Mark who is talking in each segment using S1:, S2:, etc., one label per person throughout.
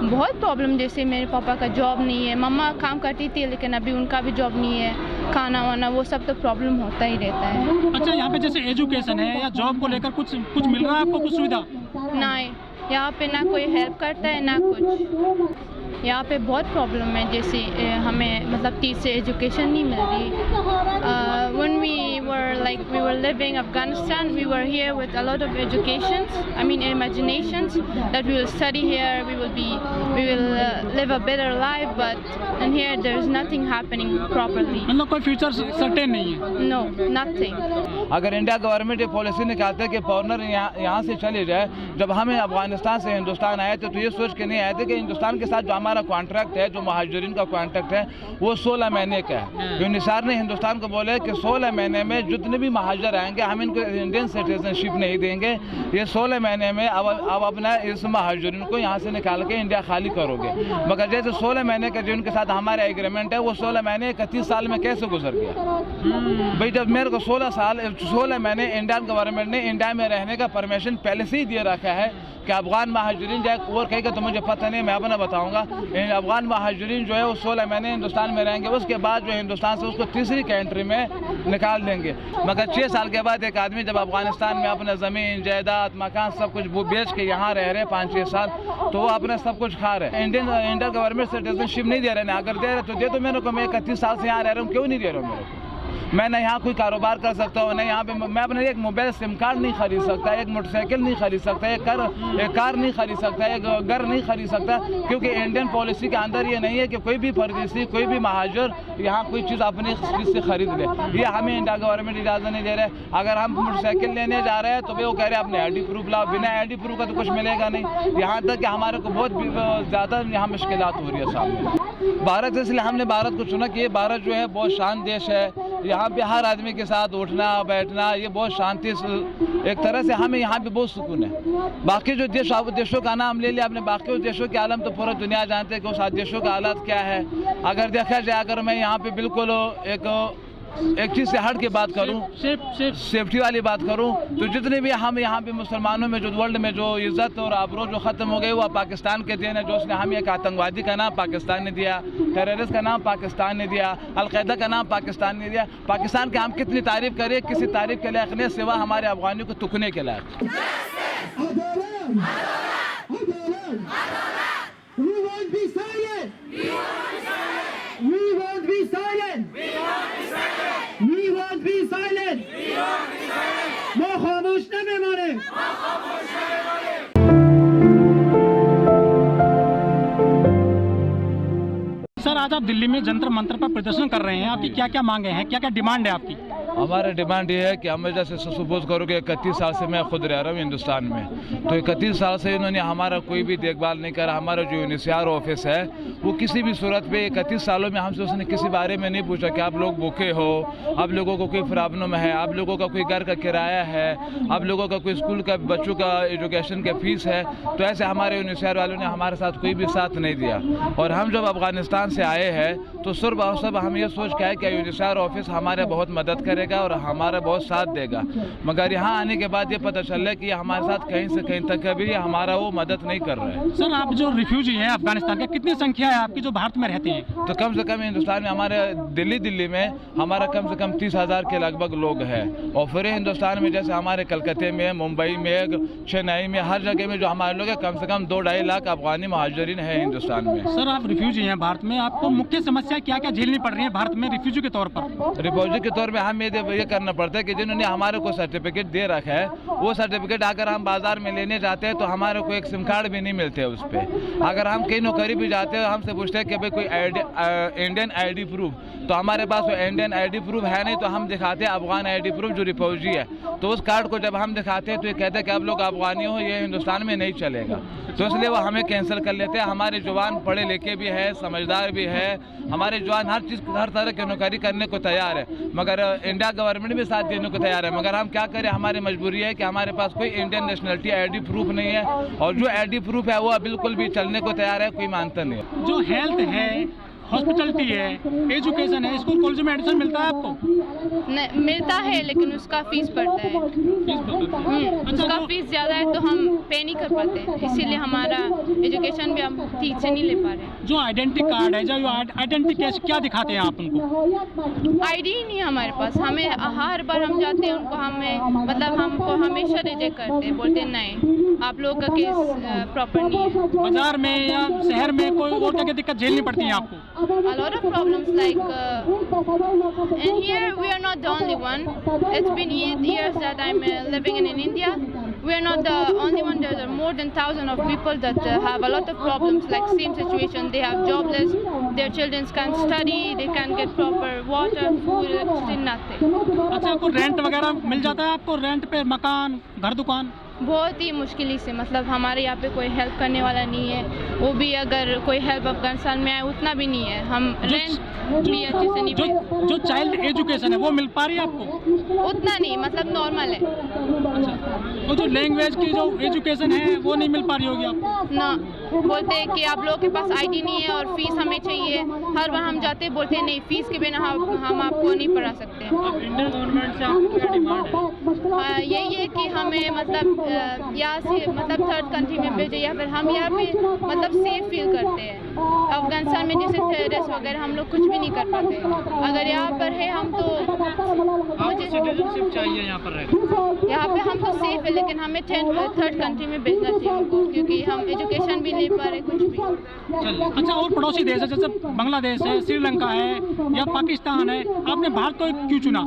S1: बहुत प्रॉब्लम, जैसे मेरे पापा का जॉब नहीं है, मम्मा काम करती थी लेकिन अभी उनका भी जॉब नहीं है, खाना वाना वो सब तो प्रॉब्लम होता ही रहता है।
S2: अच्छा, यहाँ पे जैसे एजुकेशन है या जॉब को लेकर कुछ मिल रहा है आपको, कुछ सुविधा?
S1: नहीं, यहाँ पे ना कोई हेल्प करता है ना कुछ। यहाँ पे बहुत प्रॉब्लम है, जैसे हमें मतलब ठीक से एजुकेशन नहीं मिल रही। When we were living Afghanistan, we were here with a lot of imaginations that we will study here, we will live a better life, but in here there is nothing happening properly.
S2: मतलब कोई future certain नहीं है?
S1: No, nothing.
S3: अगर India government ये policy निकालते कि foreigner यहाँ से चले जाए, जब हमें अफगानिस्तान से हिंदुस्तान आए थे तो ये सोच के नहीं आए थे कि हिंदुस्तान के साथ जो हमारा कॉन्ट्रैक्ट है, जो महाजरीन का कॉन्ट्रैक्ट है, वो 16 महीने का है। यूनिसार ने हिंदुस्तान को बोले कि 16 महीने में जितने भी महाजर आएंगे हम इनको इंडियन सिटीजनशिप नहीं देंगे, ये 16 महीने में अब अपना इस महाजरीन को यहाँ से निकाल के इंडिया खाली करोगे। मगर जैसे 16 महीने का जिनके साथ हमारा एग्रीमेंट है, वो 16 महीने 31 साल में कैसे गुजर गया? भाई जब मेरे को 16 महीने इंडियन गवर्नमेंट ने इंडिया में रहने का परमिशन पहले से ही दे रखा है कि अफगान महाजरीन जाए और कहेगा तो मुझे पता नहीं, मैं अपना बताऊंगा। अफगान महाजरीन जो है वो 16 महीने हिंदुस्तान में रहेंगे, उसके बाद जो हिंदुस्तान से उसको तीसरी कंट्री में निकाल देंगे। मगर 6 साल के बाद एक आदमी जब अफगानिस्तान में अपना ज़मीन जायदाद मकान सब कुछ वो बेच के यहाँ रह रहे 5-6 साल, तो वो अपना सब कुछ खा रहे। इंडियन गवर्नमेंट सिटीजनशिप नहीं दे रहे, अगर दे रहे तो दे दो मेरे को, मैं 31 साल से यहाँ रह रहा हूँ, क्यों नहीं दे रहा हूँ मेरे को? मैं ना यहाँ कोई कारोबार कर सकता हूँ, ना यहाँ पे मैं अपने एक मोबाइल सिम कार्ड नहीं खरीद सकता, एक मोटरसाइकिल नहीं खरीद सकता, एक कार नहीं खरीद सकता, एक घर नहीं खरीद सकता, क्योंकि इंडियन पॉलिसी के अंदर ये नहीं है कि कोई भी परदेसी कोई भी महाजर यहाँ कोई चीज़ अपनी चीज़ से खरीद ले। ये हमें इंडिया गवर्नमेंट इजाज़त नहीं दे रहे। अगर हम मोटरसाइकिल लेने जा रहे हैं तो वो कह रहे हैं अपने ID प्रूफ लाओ, बिना ID प्रूफ का तो कुछ मिलेगा नहीं। यहाँ तक कि हमारे को बहुत ज़्यादा यहाँ मुश्किलात हो रही है सामने। भारत इसलिए हमने भारत को चुना कि ये भारत जो है बहुत शांत देश है, यहाँ पे हर आदमी के साथ उठना बैठना ये बहुत शांति, एक तरह से हमें यहाँ पे बहुत सुकून है। बाकी जो देशों का नाम ले लिया आपने, बाकी देशों के आलम तो पूरा दुनिया जानते हैं कि उस देशों का हालात क्या है। अगर देखा जाए, अगर मैं यहाँ पे बिल्कुल एक चीज़ से हट के बात करूं, सेफ्टी वाली बात करूं, तो जितने भी हम यहाँ पे मुसलमानों में जो वर्ल्ड में जो इज्जत और आबरू जो ख़त्म हो गई वो पाकिस्तान के देन है, जो उसने हमें एक आतंकवादी का नाम पाकिस्तान ने दिया, टेररिस्ट का नाम पाकिस्तान ने दिया, अलकायदा का नाम पाकिस्तान ने दिया। पाकिस्तान की हम कितनी तारीफ़ करें, किसी तारीफ़ के लायक नहीं सिवा हमारे अफगानियों को तुकने के लायक।
S2: सर, आज आप दिल्ली में जंतर मंतर पर प्रदर्शन कर रहे हैं, आपकी क्या क्या मांगे हैं, क्या क्या डिमांड है आपकी?
S3: हमारा डिमांड ये है कि हमें जैसे सपोज करो कि 31 साल से मैं खुद रह रहा हूँ हिंदुस्तान में, तो 31 साल से इन्होंने हमारा कोई भी देखभाल नहीं करा। हमारा जो यूनिसार ऑफिस है वो किसी भी सूरत पे 31 सालों में हमसे उसने किसी बारे में नहीं पूछा कि आप लोग भूखे हो, आप लोगों को कोई प्रॉब्लम है, आप लोगों का कोई घर का किराया है, आप लोगों का कोई स्कूल का बच्चों का एजुकेशन का फीस है। तो ऐसे हमारे यूनिसार वालों ने हमारे साथ कोई भी साथ नहीं दिया। और हम जब अफगानिस्तान से आए हैं तो सब हम ये सोच के आए कि यूनिसार ऑफिस हमारे बहुत मदद करेगा और हमारा बहुत साथ देगा, मगर यहाँ आने के बाद ये पता चल रहा है कि हमारे साथ कहीं से कहीं तक भी हमारा वो मदद नहीं कर रहा है।
S2: सर, आप जो रिफ्यूजी हैं अफगानिस्तान के, कितनी संख्या है आपकी जो भारत में रहते हैं?
S3: तो कम से कम हिंदुस्तान में हमारे दिल्ली में हमारा कम से कम 30,000 के लगभग लोग हैं। और फिर हिंदुस्तान में जैसे हमारे कलकत्ते में, मुंबई में, चेन्नई में, हर जगह में जो हमारे लोग हैं, कम से कम 2-2.5 लाख अफगानी महाजरीन है हिंदुस्तान में।
S2: सर, आप रिफ्यूजी हैं भारत में, आपको मुख्य समस्या क्या क्या झेलनी पड़ रही है भारत में रिफ्यूजी के तौर पर?
S3: रिफ्यूजी के तौर पर हमें ये करना पड़ता है कि जिन्होंने हमारे को सर्टिफिकेट दे रखा है, वो सर्टिफिकेट अगर हम बाजार में लेने जाते हैं तो हमारे को एक सिम कार्ड भी नहीं मिलते उस पर। अगर हम कहीं नौकरी भी जाते हैं, हमसे पूछते हैं कि भाई कोई इंडियन ID प्रूफ, तो हमारे पास वो इंडियन ID प्रूफ है नहीं, तो हम दिखाते हैं अफगान ID प्रूफ जो रिफ्यूजी है। तो उस कार्ड को जब हम दिखाते हैं तो ये कहते हैं कि आप लोग अफगानी हो, ये हिंदुस्तान में नहीं चलेगा, तो इसलिए वो हमें कैंसिल कर लेते हैं। हमारे जवान पढ़े लिखे भी है, समझदार भी है, हमारे जवान हर तरह की नौकरी करने को तैयार है, मगर इंडिया गवर्नमेंट भी साथ देने को तैयार है। मगर हम क्या करें, हमारी मजबूरी है कि हमारे पास कोई इंडियन नेशनलिटी ID प्रूफ नहीं है, और जो ID प्रूफ है वो बिल्कुल भी चलने को तैयार है, कोई मानता नहीं है।
S2: जो हेल्थ है, हॉस्पिटलिटी है, एजुकेशन है, स्कूल कॉलेज में एडमिशन मिलता है आपको?
S1: नहीं मिलता है लेकिन उसका फीस पड़ता है। उसका फीस ज़्यादा है तो हम पे नहीं कर पाते, इसीलिए हमारा एजुकेशन भी हम ठीक से नहीं ले पा रहे।
S2: जो आइडेंटिटी कार्ड है, जो आइडेंटिटी कैसे क्या दिखाते हैं आप उनको?
S1: आईडी ही नहीं है हमारे पास। हमें हर बार हम जाते हैं उनको हमको हमेशा रिजेक्ट करते हैं, बोलते हैं नहीं आप लोगों का केस प्रॉपर नहीं है।
S2: बाजार में या शहर में कोई और क्या दिक्कत झेलनी पड़ती है आपको?
S1: A lot of problems like and here we are not the only one. It's been 8 years that I'm living in India. We are not the only one. There are more than 1,000 of people that have a lot of problems like same situation. They have jobless, their children can't study, they can't get proper water, food, electricity, nothing.
S2: अच्छा, आपको rent वगैरह मिल जाता है? आपको rent पे मकान, घर, दुकान?
S1: बहुत ही मुश्किल से, मतलब हमारे यहाँ पे कोई हेल्प करने वाला नहीं है। वो भी अगर कोई हेल्प अफगानिस्तान में आए उतना भी नहीं है। हम रेंट भी अच्छे से नहीं
S2: जो चाइल्ड एजुकेशन है वो मिल पा रही है आपको?
S1: उतना नहीं, मतलब नॉर्मल है।
S2: अच्छा, तो जो लैंग्वेज की जो एजुकेशन है वो नहीं मिल पा रही होगी आपको?
S1: ना, बोलते हैं कि आप लोगों के पास आईडी नहीं है और फीस हमें चाहिए। हर बार हम जाते बोलते हैं नहीं फीस के बिना हम आपको नहीं पढ़ा सकते।
S2: इंडियन गवर्नमेंट से आपकी क्या डिमांड है?
S1: यही है कि हमें मतलब यहाँ से मतलब थर्ड कंट्री में भेजे या फिर हम यहाँ पे मतलब सेफ फील करते हैं। अफगानिस्तान में जैसे टेररिस्ट वगैरह हम लोग कुछ भी नहीं कर पाते। अगर यहाँ पर है हम तो मुझे
S2: सिटीजनशिप चाहिए यहाँ पर रहकर।
S1: यहाँ पे हम तो सेफ है लेकिन हमें थर्ड कंट्री में भेजना चाहिए उनको, क्योंकि हम एजुकेशन भी नहीं पा रहे कुछ भी।
S2: अच्छा, और पड़ोसी देश है जैसे बांग्लादेश है, श्रीलंका है या पाकिस्तान है, आपने भारत को क्यों चुना?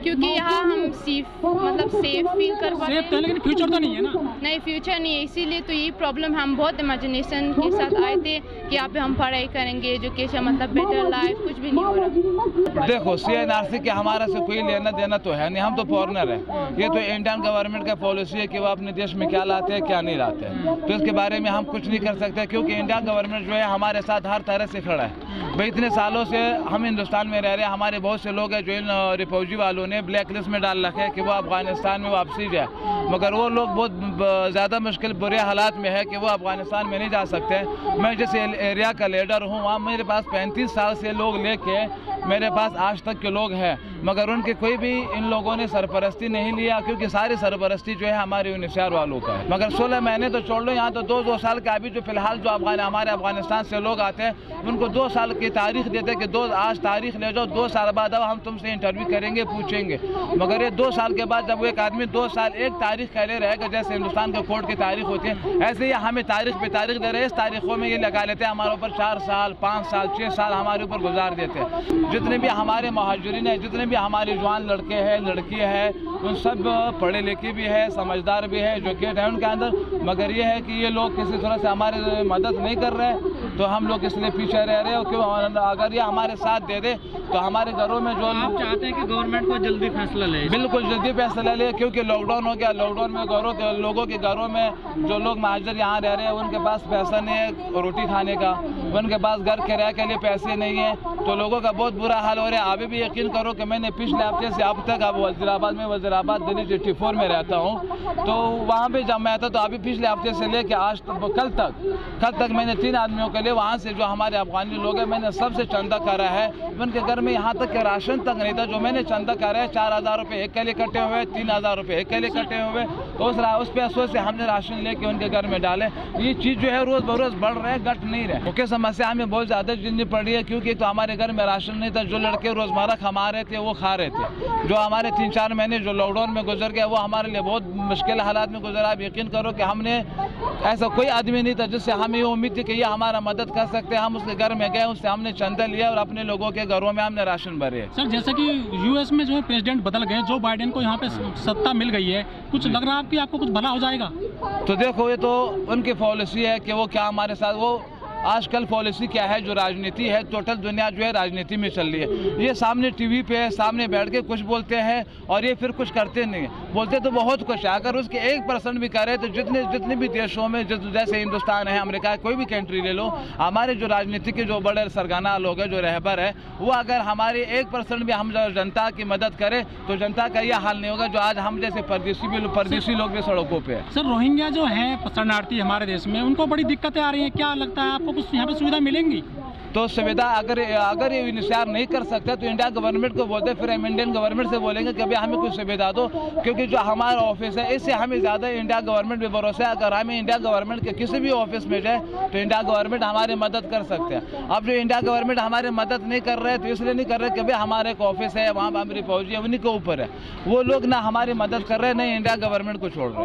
S1: क्योंकि यहाँ हम सेफ फील कर पाते
S2: हैं। लेकिन फ्यूचर तो नहीं है ना?
S1: नहीं, फ्यूचर नहीं है, इसीलिए तो ये प्रॉब्लम। हम बहुत इमेजिनेशन के साथ आए थे कि यहाँ पे हम पढ़ाई करेंगे, एजुकेशन मतलब बेटर लाइफ, कुछ भी नहीं हो रहा।
S3: देखो, CNRC के हमारा से कोई लेना देना तो है नहीं, हम तो फॉरनर है। ये तो इंडियन गवर्नमेंट का पॉलिसी है कि वो अपने देश में क्या लाते हैं क्या नहीं लाते हैं, तो इसके बारे में हम कुछ नहीं कर सकते, क्योंकि इंडियन गवर्नमेंट जो है हमारे साथ हर तरह से खड़ा है। भाई इतने सालों से हम हिंदुस्तान में रह रहे हैं, हमारे बहुत से लोग हैं जो इन रिफ्यूजी वालों ने ब्लैक लिस्ट में डाल रखे हैं कि वो अफगानिस्तान में वापसी जाए, मगर वो लोग बहुत ज़्यादा मुश्किल बुरे हालात में है कि वो अफगानिस्तान में नहीं जा सकते। मैं जिस एरिया का लीडर हूँ वहाँ मेरे पास 35 साल से लोग लेके मेरे पास आज तक के लोग हैं, मगर उनके कोई भी इन लोगों ने सरपरस्ती नहीं लिया, क्योंकि सारी सरपरस्ती जो है हमारे UNHCR वालों का है। मगर 16 महीने तो छोड़ लो, यहाँ तो 2-2 साल का अभी जो फिलहाल जो हमारे अफगानिस्तान से लोग आते हैं उनको 2 साल की तारीख देते हैं कि आज तारीख ले जाओ, 2 साल बाद हम तुमसे इंटरव्यू करेंगे, पूछेंगे। मगर ये 2 साल के बाद जब वो एक आदमी 2 साल एक तारीख कह ले रहेगा, जैसे हिंदुस्तान के कोर्ट की तारीख होती है, ऐसे ही हमें तारीख पे तारीख दे रहे हैं। इस तारीखों में ये लगा लेते हैं हमारे ऊपर 4 साल 5 साल 6 साल हमारे ऊपर गुजार देते हैं। जितने भी हमारे महाजरीन हैं, जितने भी हमारे जवान लड़के हैं लड़की है, उन सब पढ़े लिखे भी है, समझदार भी है, एजुकेट है उनके अंदर, मगर ये है कि ये लोग किसी तरह से हमारे मदद नहीं कर रहे, तो हम लोग इसलिए पीछे रह रहे हैं। क्यों? अगर ये हमारे साथ दे दे तो हमारे घरों में जो
S2: आप चाहते हैं कि गवर्नमेंट को जल्दी फैसला ले?
S3: बिल्कुल जल्दी फैसला ले, क्योंकि लॉकडाउन हो गया। लॉकडाउन में लोगों के घरों में जो लोग महाजर यहाँ रह रहे हैं उनके पास पैसा नहीं है रोटी खाने का, उनके पास घर किराए के लिए पैसे नहीं है, तो लोगों का बहुत बुरा हाल हो रहा है। अभी भी यकीन करो कि मैंने पिछले हफ्ते से अब तक अब वज़ीराबाद दिल्ली 84 में रहता हूँ, तो वहाँ पे जब मैं था तो अभी पिछले हफ्ते से लेकर आज कल तक मैंने 3 आदमियों के लिए वहाँ से जो हमारे अफगानी लोग हैं मैंने सबसे चंदा करा है। उनके घर में यहाँ तक कि राशन तक नहीं था, जो मैंने चंदा करा है 4000 रुपये एक के लिए कटे हुए, 3000 रुपये एक के लिए कटे हुए, तो उस पैसों से हमने राशन लेके उनके घर में डाले। ये चीज़ जो है रोज़ बरोज़ बढ़ रहे हैं, घट नहीं रहे। मुख्य समस्या हमें बहुत ज़्यादा झेलनी पड़ रही है, क्योंकि तो हमारे घर में राशन नहीं था। जो लड़के रोज़मर्रा कमा रहे थे वो खा रहे थे। जो हमारे 3-4 महीने जो लॉकडाउन में गुजर गया वो हमारे लिए बहुत मुश्किल हालात में गुजरा। आप यकीन करो कि हमने ऐसा कोई आदमी नहीं था जिससे हमें ये उम्मीद थी कि ये हमारा मदद कर सकते हैं। हम उसके घर में गए, उससे हमने चंदा लिया और अपने लोगों के घरों में हमने राशन भरे।
S2: सर, जैसे कि US में जो है प्रेसिडेंट बदल गए, जो बाइडेन को यहाँ पे सत्ता मिल गई है, कुछ लग रहा है कि आपको कुछ भला हो जाएगा?
S3: तो देखो, ये तो उनकी पॉलिसी है कि वो क्या हमारे साथ वो आजकल पॉलिसी क्या है, जो राजनीति है, टोटल दुनिया जो है राजनीति में चल रही है। ये सामने टीवी पे सामने बैठ के कुछ बोलते हैं और ये फिर कुछ करते नहीं। बोलते तो बहुत कुछ है, अगर उसके 1% भी करे तो जितने भी देशों में जैसे हिंदुस्तान है, अमेरिका है, कोई भी कंट्री ले लो, हमारे जो राजनीति के जो बड़े सरगना लोग हैं, जो रहबर है, वो अगर हमारे 1% भी हम जनता की मदद करें तो जनता का यह हाल नहीं होगा जो आज हम जैसे परदेशी लोग भी सड़कों पर है।
S2: सर, रोहिंग्या जो है शरणार्थी हमारे देश में, उनको बड़ी दिक्कतें आ रही हैं, क्या लगता है आपको कुछ यहाँ पे सुविधा मिलेंगी?
S3: तो सुविधा अगर ये इंतजार नहीं कर सकते तो इंडिया गवर्नमेंट को बोलते, फिर हम इंडियन गवर्नमेंट से बोलेंगे कि भाई हमें कुछ सुविधा दो, क्योंकि जो हमारा ऑफिस है इससे हमें ज़्यादा इंडिया गवर्नमेंट पे भरोसा है। अगर हमें इंडिया गवर्नमेंट के किसी भी ऑफिस में जाए तो इंडिया गवर्नमेंट हमारी मदद कर सकते हैं। अब जो इंडिया गवर्नमेंट हमारी मदद नहीं कर रहे हैं तो इसलिए नहीं कर रहे कि भाई हमारे एक ऑफिस है, वहाँ पर हम रिपोर्ट है, उन्हीं के ऊपर है। वो लोग ना हमारी मदद कर रहे हैं, ना इंडिया गवर्नमेंट को छोड़ रहे हैं।